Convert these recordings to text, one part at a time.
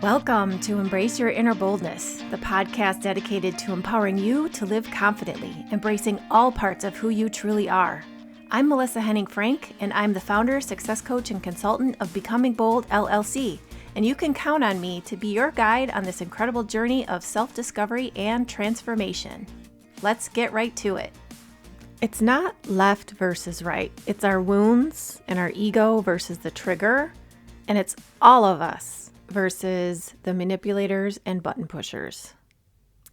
Welcome to Embrace Your Inner Boldness, the podcast dedicated to empowering you to live confidently, embracing all parts of who you truly are. I'm Melissa Henning-Frank, and I'm the founder, success coach, and consultant of Becoming Bold, LLC, and you can count on me to be your guide on this incredible journey of self-discovery and transformation. Let's get right to it. It's not left versus right. It's our wounds and our ego versus the trigger, and it's all of us versus the manipulators and button pushers.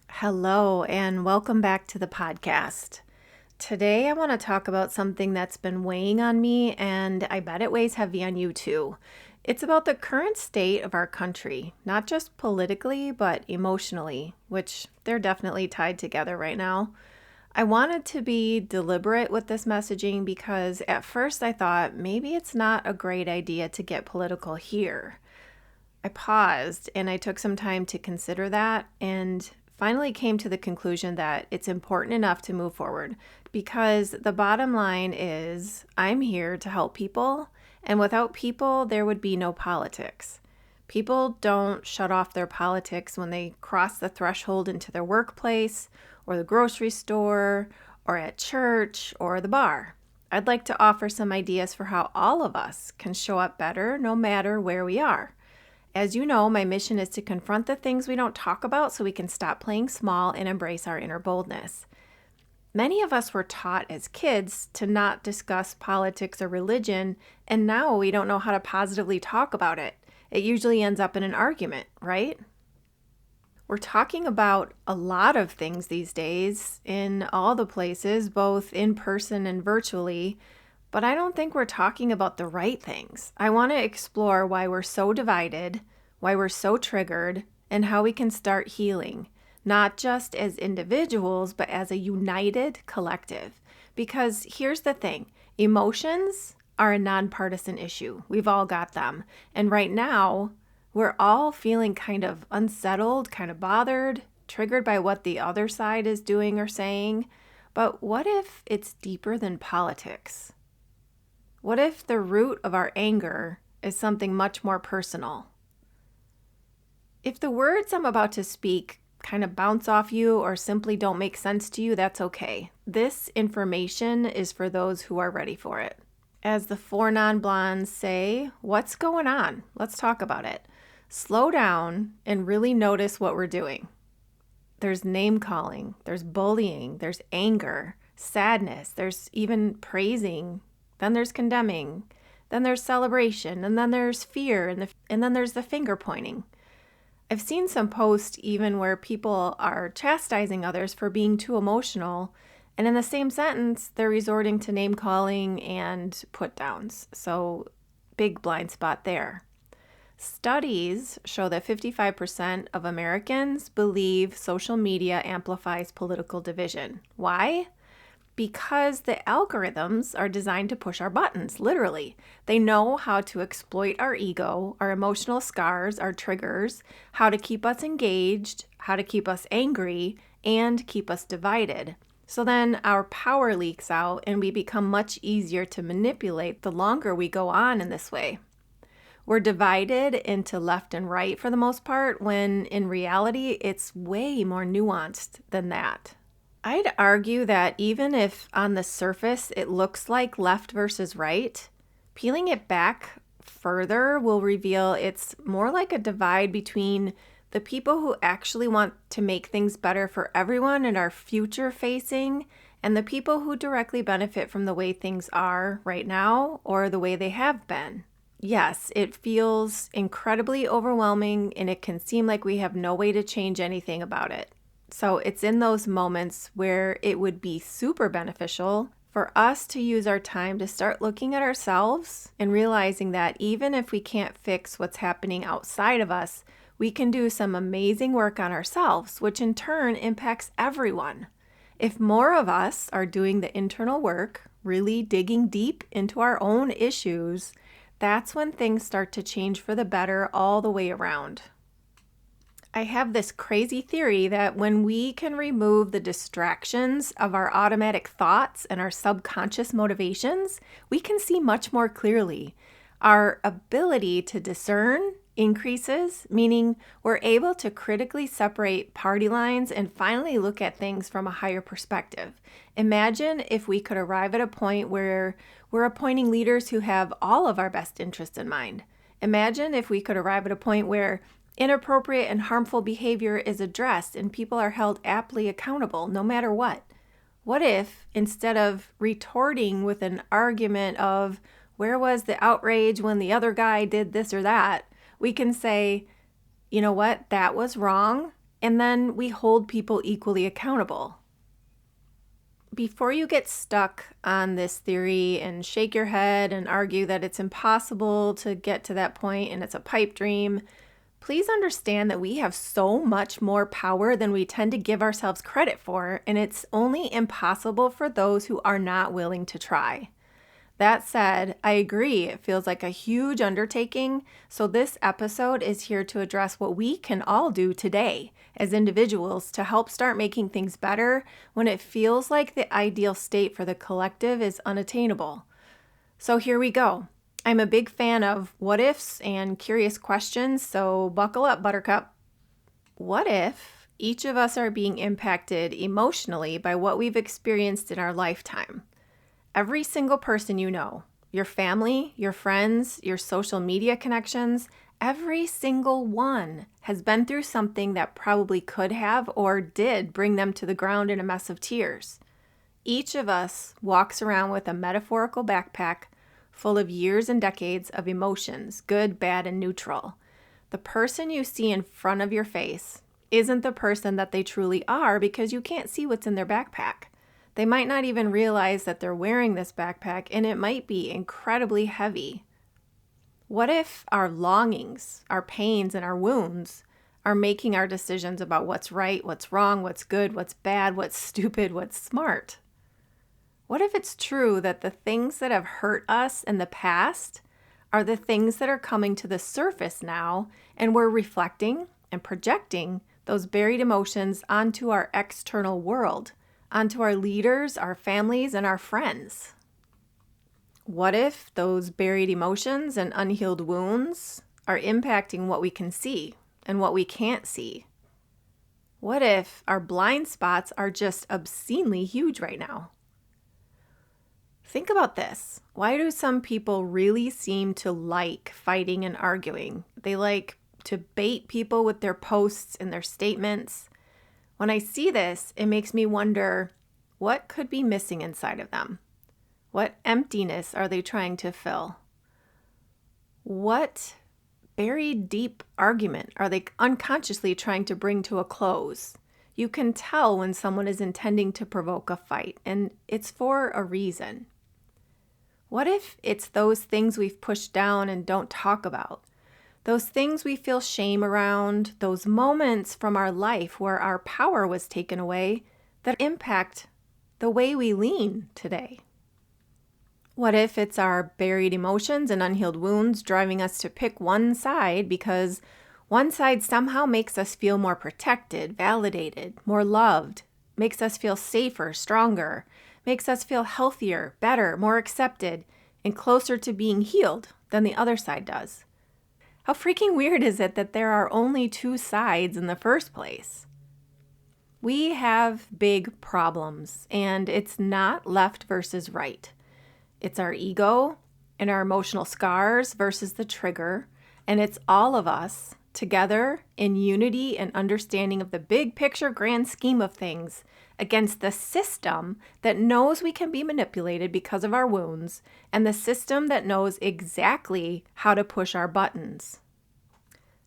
Hello, and welcome back to the podcast. Today, I want to talk about something that's been weighing on me, and I bet it weighs heavy on you too. It's about the current state of our country, not just politically, but emotionally, which they're definitely tied together right now. I wanted to be deliberate with this messaging because at first I thought maybe it's not a great idea to get political here. I paused and I took some time to consider that and finally came to the conclusion that it's important enough to move forward because the bottom line is I'm here to help people, and without people, there would be no politics. People don't shut off their politics when they cross the threshold into their workplace or the grocery store or at church or the bar. I'd like to offer some ideas for how all of us can show up better no matter where we are. As you know, my mission is to confront the things we don't talk about so we can stop playing small and embrace our inner boldness. Many of us were taught as kids to not discuss politics or religion, and now we don't know how to positively talk about it. It usually ends up in an argument, right? We're talking about a lot of things these days in all the places, both in person and virtually, but I don't think we're talking about the right things. I want to explore why we're so divided, why we're so triggered, and how we can start healing, not just as individuals, but as a united collective. Because here's the thing, emotions are a nonpartisan issue. We've all got them. And right now, we're all feeling kind of unsettled, kind of bothered, triggered by what the other side is doing or saying. But what if it's deeper than politics? What if the root of our anger is something much more personal? If the words I'm about to speak kind of bounce off you or simply don't make sense to you, that's okay. This information is for those who are ready for it. As the four non-blondes say, what's going on? Let's talk about it. Slow down and really notice what we're doing. There's name calling, there's bullying, there's anger, sadness, there's even praising. Then there's condemning, then there's celebration, and then there's fear, and then there's the finger pointing. I've seen some posts even where people are chastising others for being too emotional, and in the same sentence, they're resorting to name calling and put downs. So big blind spot there. Studies show that 55% of Americans believe social media amplifies political division. Why? Because the algorithms are designed to push our buttons, literally. They know how to exploit our ego, our emotional scars, our triggers, how to keep us engaged, how to keep us angry, and keep us divided. So then our power leaks out and we become much easier to manipulate the longer we go on in this way. We're divided into left and right for the most part, when in reality, it's way more nuanced than that. I'd argue that even if on the surface it looks like left versus right, peeling it back further will reveal it's more like a divide between the people who actually want to make things better for everyone and are future facing, and the people who directly benefit from the way things are right now or the way they have been. Yes, it feels incredibly overwhelming and it can seem like we have no way to change anything about it. So it's in those moments where it would be super beneficial for us to use our time to start looking at ourselves and realizing that even if we can't fix what's happening outside of us, we can do some amazing work on ourselves, which in turn impacts everyone. If more of us are doing the internal work, really digging deep into our own issues, that's when things start to change for the better all the way around. I have this crazy theory that when we can remove the distractions of our automatic thoughts and our subconscious motivations, we can see much more clearly. Our ability to discern increases, meaning we're able to critically separate party lines and finally look at things from a higher perspective. Imagine if we could arrive at a point where we're appointing leaders who have all of our best interests in mind. Imagine if we could arrive at a point where inappropriate and harmful behavior is addressed and people are held aptly accountable no matter what. What if, instead of retorting with an argument of, where was the outrage when the other guy did this or that, we can say, you know what, that was wrong, and then we hold people equally accountable. Before you get stuck on this theory and shake your head and argue that it's impossible to get to that point and it's a pipe dream, please understand that we have so much more power than we tend to give ourselves credit for, and it's only impossible for those who are not willing to try. That said, I agree, it feels like a huge undertaking, so this episode is here to address what we can all do today as individuals to help start making things better when it feels like the ideal state for the collective is unattainable. So here we go. I'm a big fan of what ifs and curious questions, so buckle up, Buttercup. What if each of us are being impacted emotionally by what we've experienced in our lifetime? Every single person you know, your family, your friends, your social media connections, every single one has been through something that probably could have or did bring them to the ground in a mess of tears. Each of us walks around with a metaphorical backpack full of years and decades of emotions, good, bad, and neutral. The person you see in front of your face isn't the person that they truly are because you can't see what's in their backpack. They might not even realize that they're wearing this backpack, and it might be incredibly heavy. What if our longings, our pains, and our wounds are making our decisions about what's right, what's wrong, what's good, what's bad, what's stupid, what's smart? What if it's true that the things that have hurt us in the past are the things that are coming to the surface now, and we're reflecting and projecting those buried emotions onto our external world, onto our leaders, our families, and our friends? What if those buried emotions and unhealed wounds are impacting what we can see and what we can't see? What if our blind spots are just obscenely huge right now? Think about this. Why do some people really seem to like fighting and arguing? They like to bait people with their posts and their statements. When I see this, it makes me wonder, what could be missing inside of them? What emptiness are they trying to fill? What buried deep argument are they unconsciously trying to bring to a close? You can tell when someone is intending to provoke a fight, and it's for a reason. What if it's those things we've pushed down and don't talk about? Those things we feel shame around, those moments from our life where our power was taken away that impact the way we lean today? What if it's our buried emotions and unhealed wounds driving us to pick one side because one side somehow makes us feel more protected, validated, more loved, makes us feel safer, stronger, makes us feel healthier, better, more accepted, and closer to being healed than the other side does? How freaking weird is it that there are only two sides in the first place? We have big problems, and it's not left versus right. It's our ego and our emotional scars versus the trigger, and it's all of us together in unity and understanding of the big picture grand scheme of things against the system that knows we can be manipulated because of our wounds and the system that knows exactly how to push our buttons.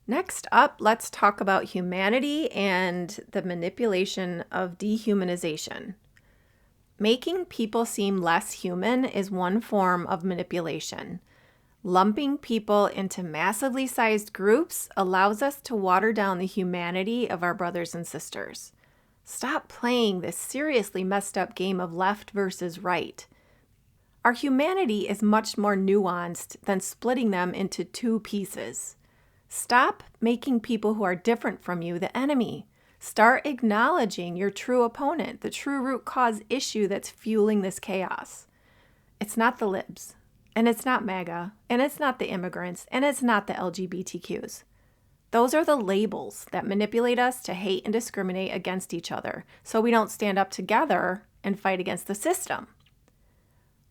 Next up, let's talk about humanity and the manipulation of dehumanization. Making people seem less human is one form of manipulation. Lumping people into massively sized groups allows us to water down the humanity of our brothers and sisters. Stop playing this seriously messed up game of left versus right. Our humanity is much more nuanced than splitting them into two pieces. Stop making people who are different from you the enemy. Start acknowledging your true opponent, the true root cause issue that's fueling this chaos. It's not the libs. And it's not MAGA, and it's not the immigrants, and it's not the LGBTQs. Those are the labels that manipulate us to hate and discriminate against each other so we don't stand up together and fight against the system.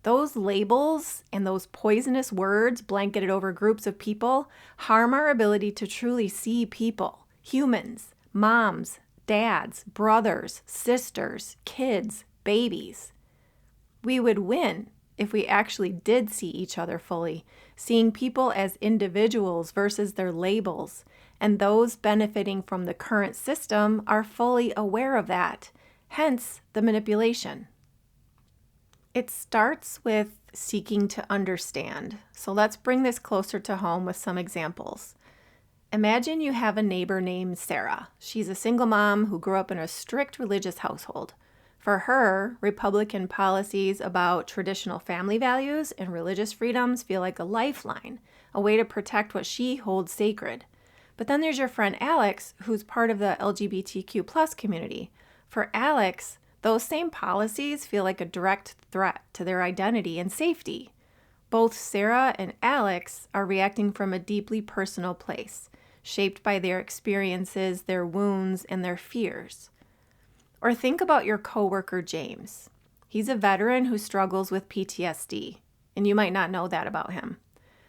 Those labels and those poisonous words blanketed over groups of people harm our ability to truly see people, humans, moms, dads, brothers, sisters, kids, babies. We would win if we actually did see each other fully, seeing people as individuals versus their labels, and those benefiting from the current system are fully aware of that, hence the manipulation. It starts with seeking to understand. So let's bring this closer to home with some examples. Imagine you have a neighbor named Sarah. She's a single mom who grew up in a strict religious household. For her, Republican policies about traditional family values and religious freedoms feel like a lifeline, a way to protect what she holds sacred. But then there's your friend Alex, who's part of the LGBTQ plus community. For Alex, those same policies feel like a direct threat to their identity and safety. Both Sarah and Alex are reacting from a deeply personal place, shaped by their experiences, their wounds, and their fears. Or think about your coworker, James. He's a veteran who struggles with PTSD, and you might not know that about him.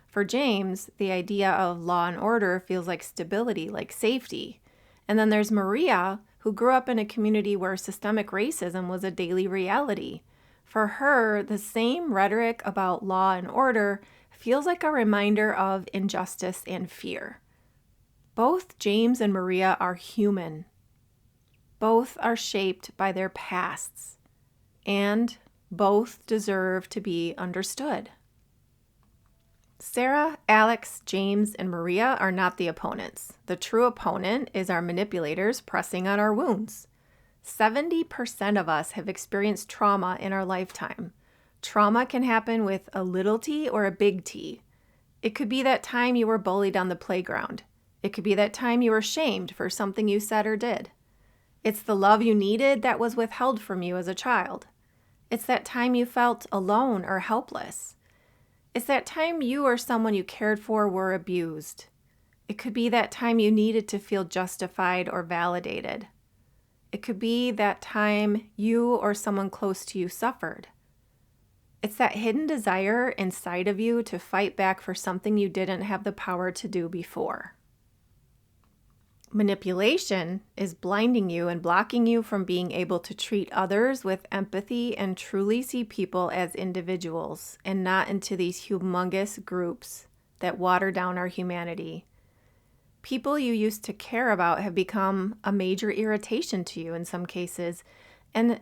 For James, the idea of law and order feels like stability, like safety. And then there's Maria, who grew up in a community where systemic racism was a daily reality. For her, the same rhetoric about law and order feels like a reminder of injustice and fear. Both James and Maria are human. Both are shaped by their pasts, and both deserve to be understood. Sarah, Alex, James, and Maria are not the opponents. The true opponent is our manipulators pressing on our wounds. 70% of us have experienced trauma in our lifetime. Trauma can happen with a little t or a big T. It could be that time you were bullied on the playground. It could be that time you were shamed for something you said or did. It's the love you needed that was withheld from you as a child. It's that time you felt alone or helpless. It's that time you or someone you cared for were abused. It could be that time you needed to feel justified or validated. It could be that time you or someone close to you suffered. It's that hidden desire inside of you to fight back for something you didn't have the power to do before. Manipulation is blinding you and blocking you from being able to treat others with empathy and truly see people as individuals and not into these humongous groups that water down our humanity. People you used to care about have become a major irritation to you in some cases, and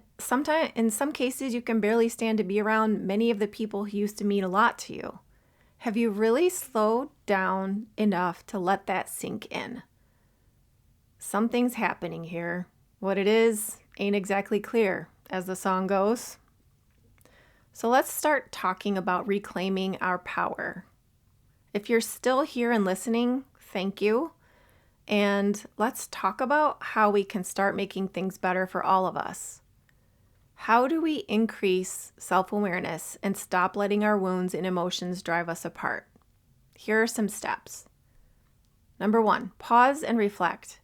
in some cases you can barely stand to be around many of the people who used to mean a lot to you. Have you really slowed down enough to let that sink in? Something's happening here. What it is ain't exactly clear, as the song goes. So let's start talking about reclaiming our power. If you're still here and listening, thank you. And let's talk about how we can start making things better for all of us. How do we increase self-awareness and stop letting our wounds and emotions drive us apart? Here are some steps. Number 1, pause and reflect.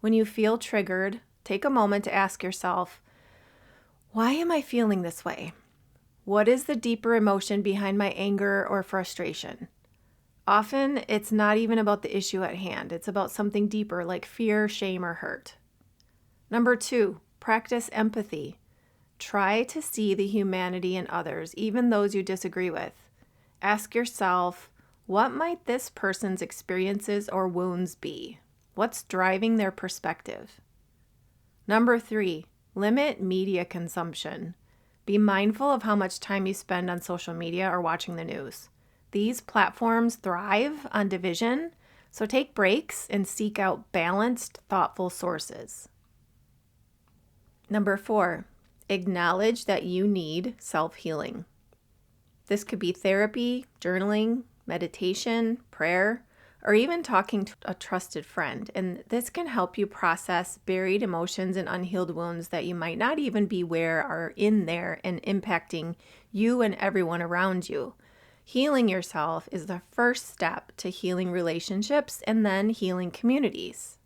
When you feel triggered, take a moment to ask yourself, why am I feeling this way? What is the deeper emotion behind my anger or frustration? Often, it's not even about the issue at hand. It's about something deeper like fear, shame, or hurt. Number 2, practice empathy. Try to see the humanity in others, even those you disagree with. Ask yourself, what might this person's experiences or wounds be? What's driving their perspective? Number 3, limit media consumption. Be mindful of how much time you spend on social media or watching the news. These platforms thrive on division, so take breaks and seek out balanced, thoughtful sources. Number 4, acknowledge that you need self-healing. This could be therapy, journaling, meditation, prayer, or even talking to a trusted friend. And this can help you process buried emotions and unhealed wounds that you might not even be aware are in there and impacting you and everyone around you. Healing yourself is the first step to healing relationships and then healing communities.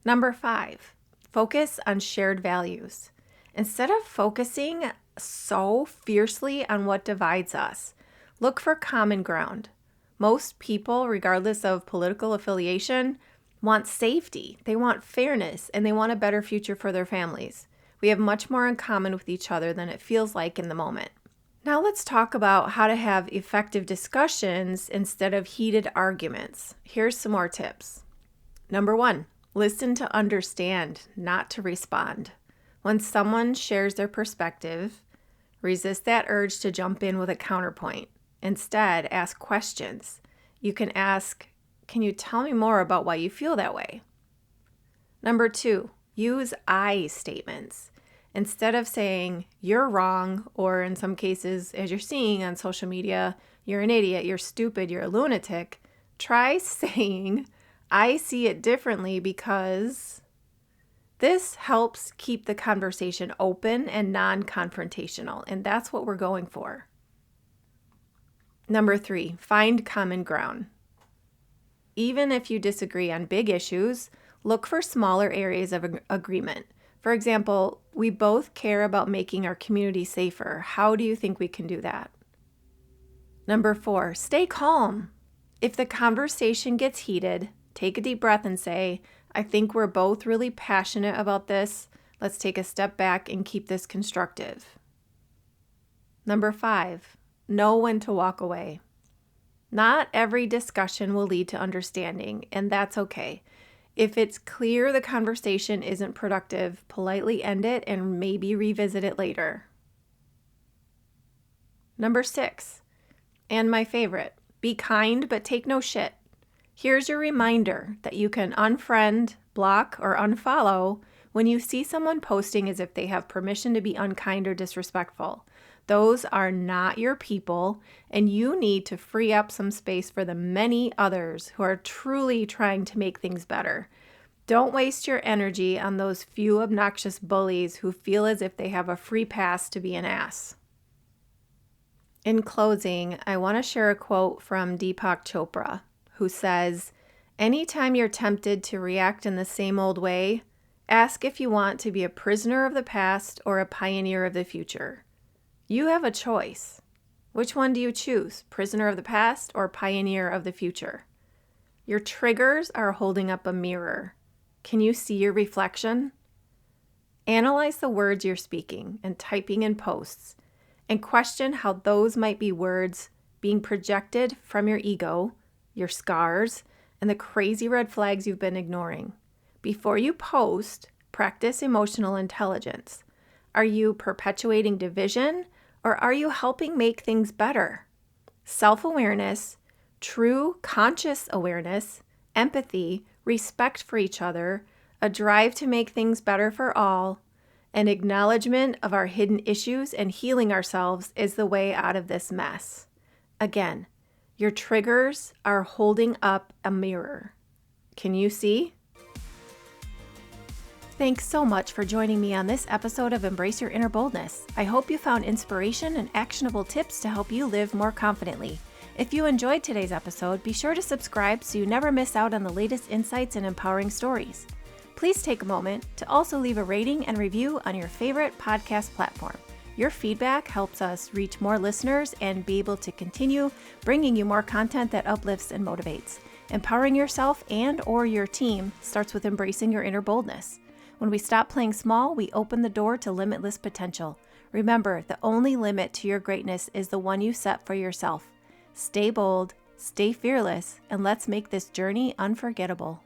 Number 5, focus on shared values. Instead of focusing so fiercely on what divides us, look for common ground. Most people, regardless of political affiliation, want safety, they want fairness, and they want a better future for their families. We have much more in common with each other than it feels like in the moment. Now let's talk about how to have effective discussions instead of heated arguments. Here's some more tips. Number 1, listen to understand, not to respond. When someone shares their perspective, resist that urge to jump in with a counterpoint. Instead, ask questions. You can ask, can you tell me more about why you feel that way? Number 2, use I statements. Instead of saying, you're wrong, or in some cases, as you're seeing on social media, you're an idiot, you're stupid, you're a lunatic, try saying, I see it differently because... This helps keep the conversation open and non-confrontational, and that's what we're going for. Number 3, find common ground. Even if you disagree on big issues, look for smaller areas of agreement. For example, we both care about making our community safer. How do you think we can do that? Number 4, stay calm. If the conversation gets heated, take a deep breath and say, I think we're both really passionate about this. Let's take a step back and keep this constructive. Number 5, know when to walk away. Not every discussion will lead to understanding, and that's okay. If it's clear the conversation isn't productive, politely end it and maybe revisit it later. Number 6, and my favorite, be kind but take no shit. Here's your reminder that you can unfriend, block, or unfollow when you see someone posting as if they have permission to be unkind or disrespectful. Those are not your people, and you need to free up some space for the many others who are truly trying to make things better. Don't waste your energy on those few obnoxious bullies who feel as if they have a free pass to be an ass. In closing, I want to share a quote from Deepak Chopra, who says, anytime you're tempted to react in the same old way, ask if you want to be a prisoner of the past or a pioneer of the future. You have a choice. Which one do you choose, prisoner of the past or pioneer of the future? Your triggers are holding up a mirror. Can you see your reflection? Analyze the words you're speaking and typing in posts, and question how those might be words being projected from your ego, your scars, and the crazy red flags you've been ignoring. Before you post, practice emotional intelligence. Are you perpetuating division, or are you helping make things better? Self-awareness, true conscious awareness, empathy, respect for each other, a drive to make things better for all, and acknowledgement of our hidden issues and healing ourselves is the way out of this mess. Again, your triggers are holding up a mirror. Can you see? Thanks so much for joining me on this episode of Embrace Your Inner Boldness. I hope you found inspiration and actionable tips to help you live more confidently. If you enjoyed today's episode, be sure to subscribe so you never miss out on the latest insights and empowering stories. Please take a moment to also leave a rating and review on your favorite podcast platform. Your feedback helps us reach more listeners and be able to continue bringing you more content that uplifts and motivates. Empowering yourself and/or your team starts with embracing your inner boldness. When we stop playing small, we open the door to limitless potential. Remember, the only limit to your greatness is the one you set for yourself. Stay bold, stay fearless, and let's make this journey unforgettable.